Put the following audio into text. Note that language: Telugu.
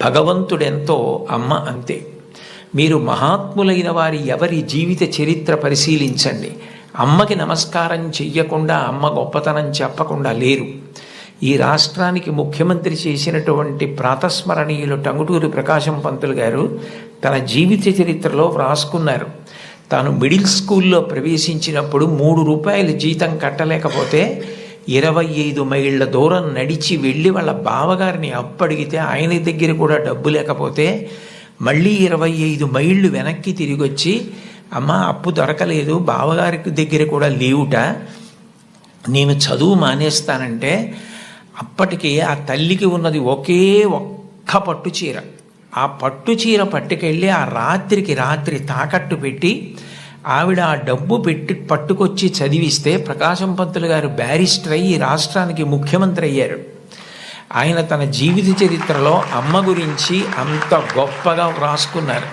భగవంతుడెంతో అమ్మ అంతే. మీరు మహాత్ములైన వారి ఎవరి జీవిత చరిత్ర పరిశీలించండి. అమ్మకి నమస్కారం చెయ్యకుండా, అమ్మ గొప్పతనం చెప్పకుండా లేరు. ఈ రాష్ట్రానికి ముఖ్యమంత్రి చేసినటువంటి ప్రాతస్మరణీయులు టంగుటూరి ప్రకాశం పంతులు గారు తన జీవిత చరిత్రలో వ్రాసుకున్నారు. తాను మిడిల్ స్కూల్లో ప్రవేశించినప్పుడు 3 రూపాయలు జీతం కట్టలేకపోతే 25 మైళ్ళ దూరం నడిచి వెళ్ళి వాళ్ళ బావగారిని అప్పడిగితే ఆయన దగ్గర కూడా డబ్బు లేకపోతే మళ్ళీ 25 మైళ్ళు వెనక్కి తిరిగి వచ్చి, అమ్మ అప్పు దొరకలేదు, బావగారికి దగ్గర కూడా లేవుట, నేను చదువు మానేస్తానంటే అప్పటికి ఆ తల్లికి ఉన్నది ఒక్క పట్టు చీర. ఆ పట్టు చీర పట్టుకెళ్ళి ఆ రాత్రికి రాత్రి తాకట్టు పెట్టి ఆవిడ ఆ డబ్బు పట్టుకొచ్చి చదివిస్తే ప్రకాశం పంతులు గారు బ్యారిస్టర్ అయ్యి రాష్ట్రానికి ముఖ్యమంత్రి అయ్యారు. ఆయన తన జీవిత చరిత్రలో అమ్మ గురించి అంత గొప్పగా వ్రాసుకున్నారు.